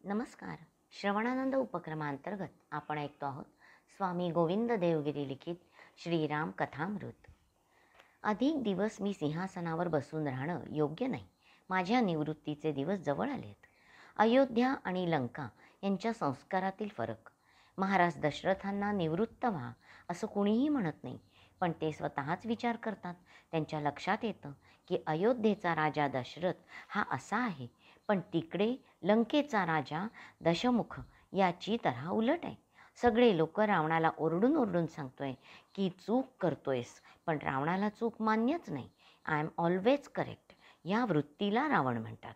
नमस्कार. श्रवणानंद उपक्रमांतर्गत आपण ऐकतो आहोत स्वामी गोविंद देवगिरी लिखित श्रीराम कथामृत. अधिक दिवस मी सिंहासनावर बसून राहणं योग्य नाही. माझ्या निवृत्तीचे दिवस जवळ आलेत. अयोध्या आणि लंका यांच्या संस्कारातील फरक. महाराज दशरथांना निवृत्त व्हा असं कुणीही म्हणत नाही, पण ते स्वतःच विचार करतात. त्यांच्या लक्षात येतं की अयोध्येचा राजा दशरथ हा असा आहे, पण तिकडे लंकेचा राजा दशमुख याची तऱ्हा उलट आहे. सगळे लोक रावणाला ओरडून ओरडून सांगतोय की चूक करतोयस, पण रावणाला चूक मान्यच नाही. आय एम ऑलवेज करेक्ट या वृत्तीला रावण म्हणतात.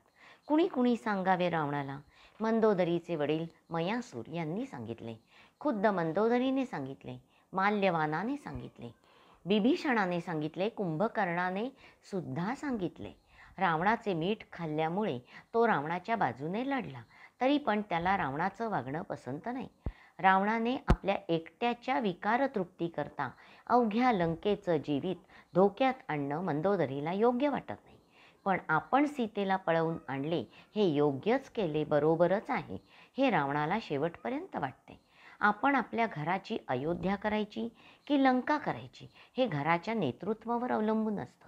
कुणी कुणी सांगावे रावणाला? मंदोदरीचे वडील मयासूर यांनी सांगितले, खुद्द मंदोदरीने सांगितले, माल्यवानाने सांगितले, बिभीषणाने सांगितले, कुंभकर्णाने सुद्धा सांगितले. रावणाचे मीठ खाल्ल्यामुळे तो रावणाच्या बाजूने लढला, तरी पण त्याला रावणाचं वागणं पसंत नाही. रावणाने आपल्या एकट्याच्या विकारतृप्तीकरता अवघ्या लंकेचं जीवित धोक्यात आणणं मंदोदरीला योग्य वाटत नाही. पण आपण सीतेला पळवून आणले हे योग्यच केले, बरोबरच आहे हे रावणाला शेवटपर्यंत वाटते. आपण आपल्या घराची अयोध्या करायची की लंका करायची हे घराच्या नेतृत्वावर अवलंबून असतं.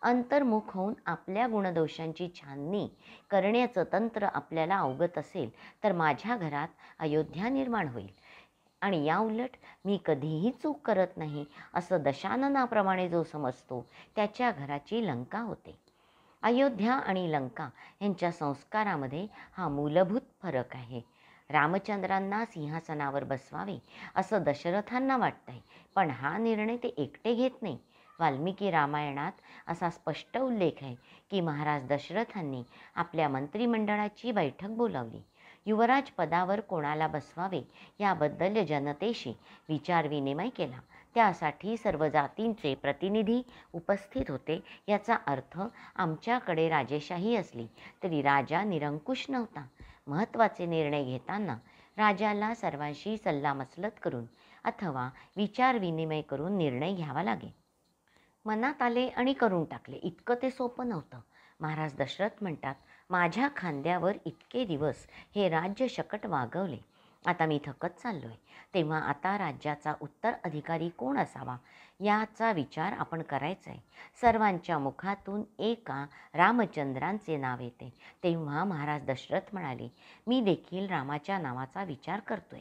अंतर्मुख होऊन आपल्या गुणदोषांची छाननी करण्याचं तंत्र आपल्याला अवगत असेल तर माझ्या घरात अयोध्या निर्माण होईल, आणि या उलट मी कधीही चूक करत नाही असं दशाननाप्रमाणे जो समजतो त्याच्या घराची लंका होते. अयोध्या आणि लंका यांच्या संस्कारामध्ये हा मूलभूत फरक आहे. रामचंद्रांना सिंहासनावर बसवावे असं दशरथांना वाटतंय, पण हा निर्णय ते एकटे घेत नाही. वाल्मिकी रामायणात असा स्पष्ट उल्लेख आहे की महाराज दशरथांनी आपल्या मंत्रिमंडळाची बैठक बोलावली. युवराज पदावर कोणाला बसवावे याबद्दल जनतेशी विचारविनिमय केला. त्यासाठी सर्व जातींचे प्रतिनिधी उपस्थित होते. याचा अर्थ आमच्याकडे राजेशाही असली तरी राजा निरंकुश नव्हता. महत्त्वाचे निर्णय घेताना राजाला सर्वांशी सल्लामसलत करून अथवा विचारविनिमय करून निर्णय घ्यावा लागे. मनात आले आणि करून टाकले इतकं ते सोपं नव्हतं. महाराज दशरथ म्हणतात, माझ्या खांद्यावर इतके दिवस हे राज्य शकट वागवले, आता मी थकत चाललोय. तेव्हा आता राज्याचा उत्तराधिकारी कोण असावा याचा विचार आपण करायचा आहे. सर्वांच्या मुखातून एका रामचंद्रांचे नाव येते. तेव्हा महाराज दशरथ म्हणाले, मी देखील रामाच्या नावाचा विचार करतोय.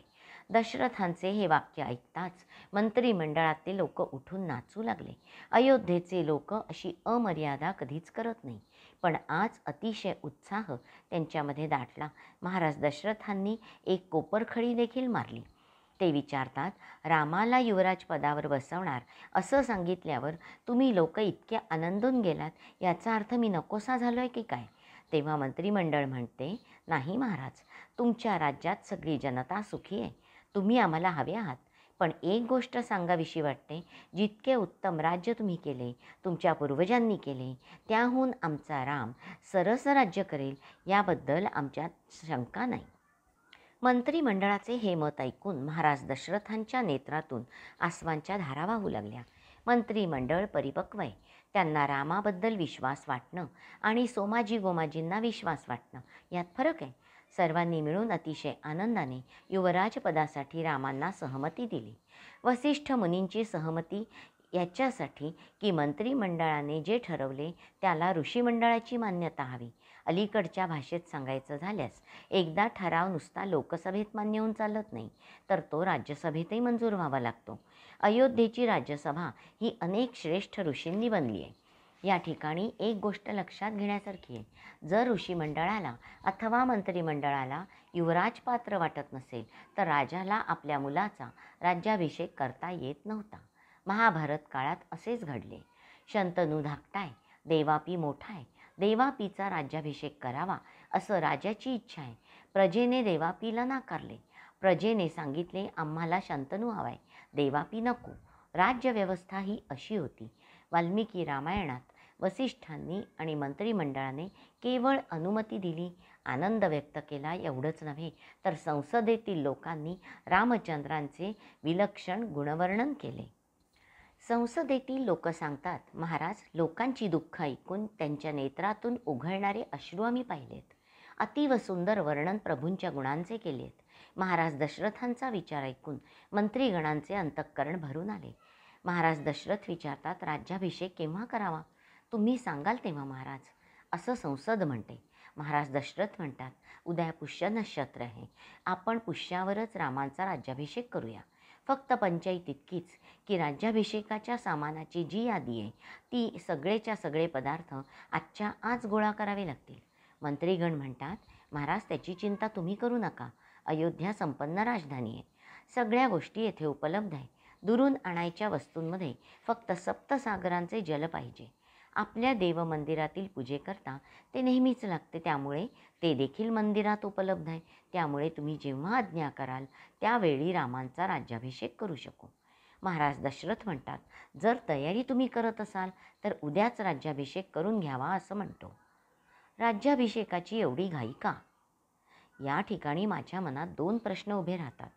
दशरथांचे हे वाक्य ऐकताच मंत्रिमंडळातले लोक उठून नाचू लागले. अयोध्येचे लोक अशी अमर्यादा कधीच करत नाही, पण आज अतिशय उत्साह त्यांच्यामध्ये दाटला. महाराज दशरथांनी एक कोपरखळी देखील मारली. ते विचारतात, रामाला युवराज पदावर बसवणार असं सांगितल्यावर तुम्ही लोक इतके आनंदून गेलात, याचा अर्थ मी नकोसा झालोय की काय? तेव्हा मंत्रिमंडळ म्हणते, नाही महाराज, तुमच्या राज्यात सगळी जनता सुखी आहे. तुम्ही आम्हाला हवे आहात. पण एक गोष्ट सांगावीशी वाटते, जितके उत्तम राज्य तुम्ही केले, तुमच्या पूर्वजांनी केले, त्याहून आमचा राम सरस राज्य करेल याबद्दल आमच्यात शंका नाही. मंत्रिमंडळाचे हे मत ऐकून महाराज दशरथांच्या नेत्रातून आसवांच्या धारा वाहू लागल्या. मंत्रिमंडळ परिपक्व आहे. त्यांना रामाबद्दल विश्वास वाटणं आणि सोमाजी गोमाजींना विश्वास वाटणं यात फरक आहे. सर्वांनी मिळून अतिशय आनंदाने युवराजपदासाठी रामांना सहमती दिली. वसिष्ठ मुनींची सहमती याच्यासाठी की मंत्रिमंडळाने जे ठरवले त्याला ऋषीमंडळाची मान्यता हवी. अलीकडच्या भाषेत सांगायचं झाल्यास, एकदा ठराव नुसता लोकसभेत मान्य होऊन चालत नाही, तर तो राज्यसभेतही मंजूर व्हावा लागतो. अयोध्येची राज्यसभा ही अनेक श्रेष्ठ ऋषींनी बनली आहे. या ठिकाणी एक गोष्ट लक्षात घेण्यासारखी आहे. जर ऋषीमंडळाला अथवा मंत्रिमंडळाला युवराज पात्र वाटत नसेल तर राजाला आपल्या मुलाचा राज्याभिषेक करता येत नव्हता. महाभारत काळात असेच घडले. शंतनू धाकटाय, देवापी मोठा आहे. देवापीचा राज्याभिषेक करावा असं राजाची इच्छा आहे. प्रजेने देवापीला नाकारले. प्रजेने सांगितले, आम्हाला शंतनू हवाय, देवापी नको. राज्यव्यवस्था ही अशी होती. वाल्मिकी रामायणात वसिष्ठांनी आणि मंत्रिमंडळाने केवळ अनुमती दिली, आनंद व्यक्त केला एवढंच नव्हे, तर संसदेतील लोकांनी रामचंद्रांचे विलक्षण गुणवर्णन केले. संसदेतील लोक सांगतात, महाराज, लोकांची दुःख ऐकून त्यांच्या नेत्रातून उघळणारे अश्रू आम्ही पाहिलेत. अतीव सुंदर वर्णन प्रभूंच्या गुणांचे केलेत. महाराज दशरथांचा विचार ऐकून मंत्रीगणांचे अंतःकरण भरून आले. महाराज दशरथ विचारतात, राज्याभिषेक केव्हा करावा? तुम्ही सांगाल तेव्हा महाराज, असं संसद म्हणते. महाराज दशरथ म्हणतात, उद्या पुष्य नक्षत्र आहे. आपण पुष्यावरच रामांचा राज्याभिषेक करूया. फक्त पंचायत इतकीच की राज्याभिषेकाच्या सामानाची जी यादी आहे ती सगळेच्या सगळे पदार्थ आजच्या आज गोळा करावे लागतील. मंत्रीगण म्हणतात, महाराज त्याची चिंता तुम्ही करू नका. अयोध्या संपन्न राजधानी आहे. सगळ्या गोष्टी येथे उपलब्ध आहे. दुरून आणायच्या वस्तूंमध्ये फक्त सप्तसागरांचे जल पाहिजे. आपल्या देवमंदिरातील पूजेकरता ते नेहमीच लागते, त्यामुळे ते देखील मंदिरात उपलब्ध आहे. त्यामुळे तुम्ही जेव्हा आज्ञा कराल त्यावेळी रामांचा राज्याभिषेक करू शकू. महाराज दशरथ म्हणतात, जर तयारी तुम्ही करत असाल तर उद्याच राज्याभिषेक करून घ्यावा असं म्हणतो. राज्याभिषेकाची एवढी घाई का? या ठिकाणी माझ्या मनात 2 प्रश्न उभे राहतात.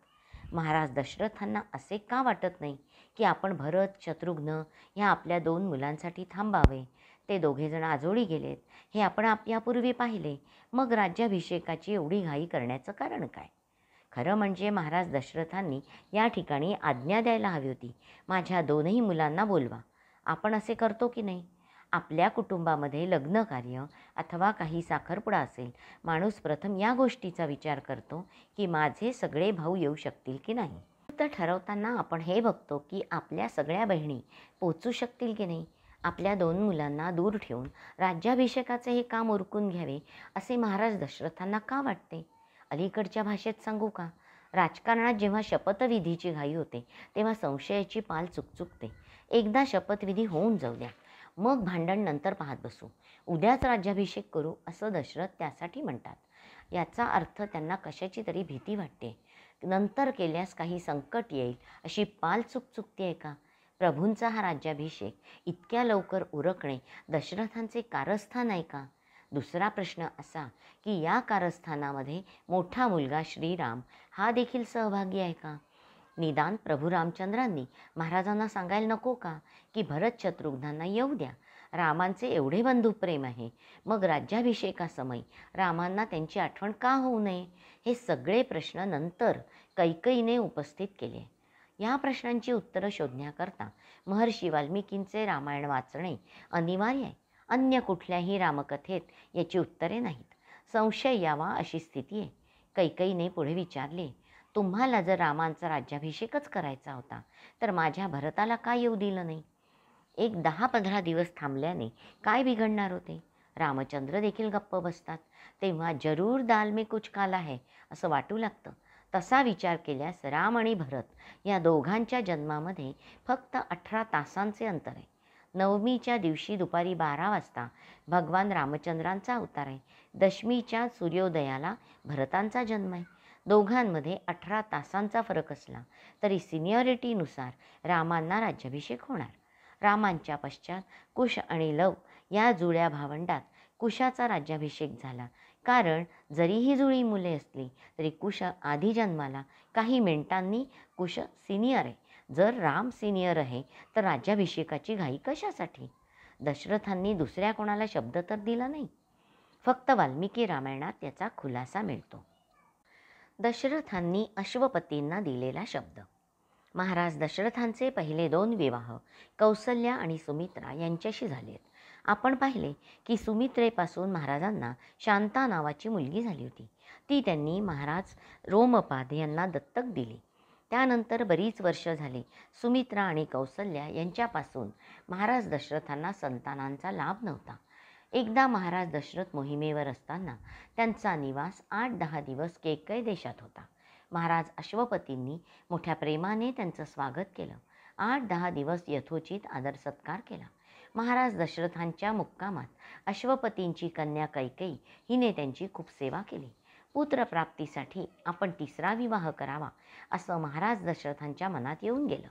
महाराज दशरथांना असे का वाटत नाही की आपण भरत, शत्रुघ्न ह्या आपल्या 2 मुलांसाठी थांबावे? ते दोघेजण आजोळी गेलेत हे आपण यापूर्वी पाहिले. मग राज्याभिषेकाची एवढी घाई करण्याचं कारण काय? खरं म्हणजे महाराज दशरथांनी या ठिकाणी आज्ञा द्यायला हवी होती, माझ्या 2ही मुलांना बोलवा. आपण असे करतो की नाही? आपल्या कुटुंबामध्ये लग्न कार्य अथवा काही साखरपुडा असेल, माणूस प्रथम या गोष्टीचा विचार करतो की माझे सगळे भाऊ येऊ शकतील की नाही. तर ठरवताना आपण हे बघतो की आपल्या सगळ्या बहिणी पोचू शकतील की नाही. आपल्या 2 मुलांना दूर ठेवून राज्याभिषेकाचे हे काम उरकून घ्यावे असे महाराज दशरथांना का वाटते? अलीकडच्या भाषेत सांगू का? राजकारणात जेव्हा शपथविधीची घाई होते तेव्हा संशयाची पाल चुकचुकते. एकदा शपथविधी होऊन जाऊ द्या, मग भांडण नंतर पाहत बसू. उद्याच राज्याभिषेक करू असं दशरथ त्यासाठी म्हणतात. याचा अर्थ त्यांना कशाची तरी भीती वाटते. नंतर केल्यास काही संकट येईल अशी पाल चुकते आहे का? प्रभूंचा हा राज्याभिषेक इतक्या लवकर उरकणे दशरथांचे कारस्थान आहे का? दुसरा प्रश्न असा की या कारस्थानामध्ये मोठा मुलगा श्रीराम हा देखील सहभागी आहे का? निदान प्रभू रामचंद्रांनी महाराजांना सांगायला नको का की भरत शत्रुघ्नांना येऊ द्या, रामांचे एवढे बंधुप्रेम आहे. मग राज्याभिषेकासमयी रामांना त्यांची आठवण का होऊ नये? हे सगळे प्रश्न नंतर कैकेयीने उपस्थित केले. या प्रश्नांची उत्तरं शोधण्याकरता महर्षी वाल्मिकींचे रामायण वाचणे अनिवार्य आहे. अन्य कुठल्याही रामकथेत याची उत्तरे नाहीत. संशय यावा अशी स्थिती आहे. कैकेयीने पुढे विचारले, तुम्हाला जर रामांचा राज्याभिषेकच करायचा होता तर माझ्या भरताला का येऊ दिलं नाही? एक 10-15 दिवस थांबल्याने काय बिघडणार होते? रामचंद्र देखील गप्प बसतात. तेव्हा जरूर दाल में कुछ काला है असं वाटू लागतं. तसा विचार केल्यास राम आणि भरत या दोघांच्या जन्मामध्ये फक्त 18 तासांचे अंतर आहे. नवमीच्या दिवशी दुपारी 12 वाजता भगवान रामचंद्रांचा अवतार आहे. दशमीच्या सूर्योदयाला भरतांचा जन्म आहे. दोघांमध्ये 18 तासांचा फरक असला तरी सिनियरिटीनुसार रामांना राज्याभिषेक होणार. रामांच्या पश्चात कुश आणि लव या जुळ्या भावंडात कुशाचा राज्याभिषेक झाला. कारण जरी ही जुळी मुले असली तरी कुश आधी जन्माला काही मिनिटांनी कुश सिनियर आहे. जर राम सिनियर आहे तर राज्याभिषेकाची घाई कशासाठी? दशरथांनी दुसऱ्या कोणाला शब्द तर दिला नाही. फक्त वाल्मिकी रामायणात याचा खुलासा मिळतो. दशरथांनी अश्वपतींना दिलेला शब्द. महाराज दशरथांचे पहिले 2 विवाह कौसल्या आणि सुमित्रा यांच्याशी झालेत. आपण पाहिले की सुमित्रेपासून महाराजांना शांता नावाची मुलगी झाली होती. ती त्यांनी महाराज रोमपाद यांना दत्तक दिली. त्यानंतर बरीच वर्ष झाली सुमित्रा आणि कौसल्या यांच्यापासून महाराज दशरथांना संतानांचा लाभ नव्हता. एकदा महाराज दशरथ मोहिमेवर असताना त्यांचा निवास 8-10 दिवस केकय देशात होता. महाराज अश्वपतींनी मोठ्या प्रेमाने त्यांचं स्वागत केलं. 8-10 दिवस यथोचित आदर सत्कार केला. महाराज दशरथांच्या मुक्कामात अश्वपतींची कन्या कैकेयी हिने त्यांची खूप सेवा केली. पुत्रप्राप्तीसाठी आपण 3रा विवाह करावा असं महाराज दशरथांच्या मनात येऊन गेलं.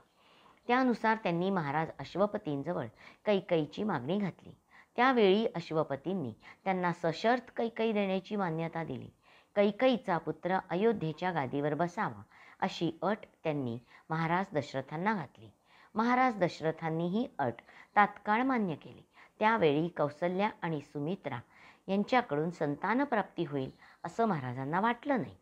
त्यानुसार त्यांनी महाराज अश्वपतींजवळ कैकेयीची मागणी घातली. त्यावेळी अश्वपतींनी त्यांना सशर्त कैकेयी देण्याची मान्यता दिली. कैकेयीचा पुत्र अयोध्येच्या गादीवर बसावा अशी अट त्यांनी महाराज दशरथांना घातली. महाराज दशरथांनी ही अट तात्काळ मान्य केली. त्यावेळी कौसल्या आणि सुमित्रा यांच्याकडून संतानप्राप्ती होईल असं महाराजांना वाटलं नाही.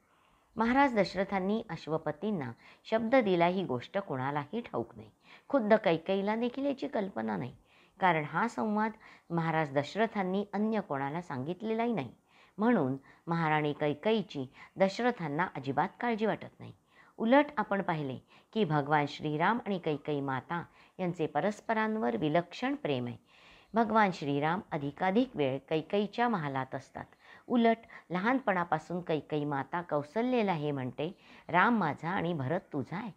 महाराज दशरथांनी अश्वपतींना शब्द दिला ही गोष्ट कोणालाही ठाऊक नाही. खुद्द कैकेयीला देखील याची कल्पना नाही, कारण हा संवाद महाराज दशरथांनी अन्य कोणाला सांगितलेलाही नाही. म्हणून महाराणी कैकेयीची दशरथांना अजिबात काळजी वाटत नाही. उलट आपण पाहिले की भगवान श्रीराम आणि कैकेयी माता यांचे परस्परांवर विलक्षण प्रेम आहे. भगवान श्रीराम अधिकाधिक वेळ कैकेयीच्या महालात असतात. उलट लहानपणापासून कैकेयी माता कौसल्येला हे म्हणते, राम माझा आणि भरत तुझा आहे.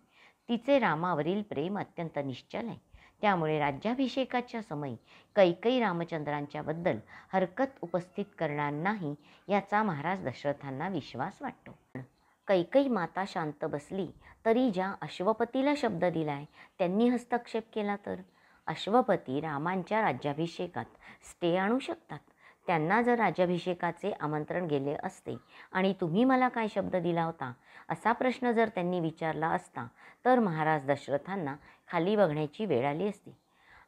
तिचे रामावरील प्रेम अत्यंत निश्चल आहे. त्यामुळे राज्याभिषेकाच्या समयी कैकेयी रामचंद्रांच्याबद्दल हरकत उपस्थित करणार नाही याचा महाराज दशरथांना विश्वास वाटतो. कैकेयी माता शांत बसली तरी ज्या अश्वपतीला शब्द दिलाय त्यांनी हस्तक्षेप केला तर अश्वपती रामांच्या राज्याभिषेकात स्टे आणू शकतात. त्यांना जर राज्याभिषेकाचे आमंत्रण गेले असते आणि तुम्ही मला काय शब्द दिला होता असा प्रश्न जर त्यांनी विचारला असता तर महाराज दशरथांना खाली बघण्याची वेळ आली असती.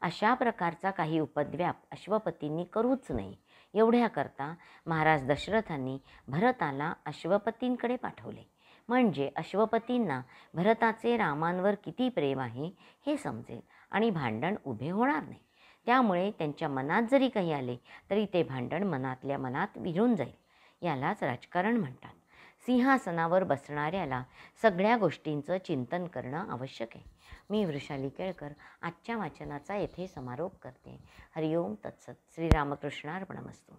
अशा प्रकारचा काही उपद्व्याप अश्वपतींनी करूच नये एवढ्याकरता महाराज दशरथांनी भरताला अश्वपतींकडे पाठवले. म्हणजे अश्वपतींना भरताचे रामांवर किती प्रेम आहे हे समजेल आणि भांडण उभे होणार नाही. त्यामुळे त्यांच्या मनात जरी काही आले तरी ते भांडण मनातल्या मनात विरून जाईल. यालाच राजकारण म्हणतात. सिंहासनावर बसणाऱ्याला सगळ्या गोष्टींचं चिंतन करणं आवश्यक आहे. मी वृषाली केळकर आजच्या वाचनाचा येथे समारोप करते. हरिओम तत्सत. श्रीरामकृष्णार्पणमस्तु.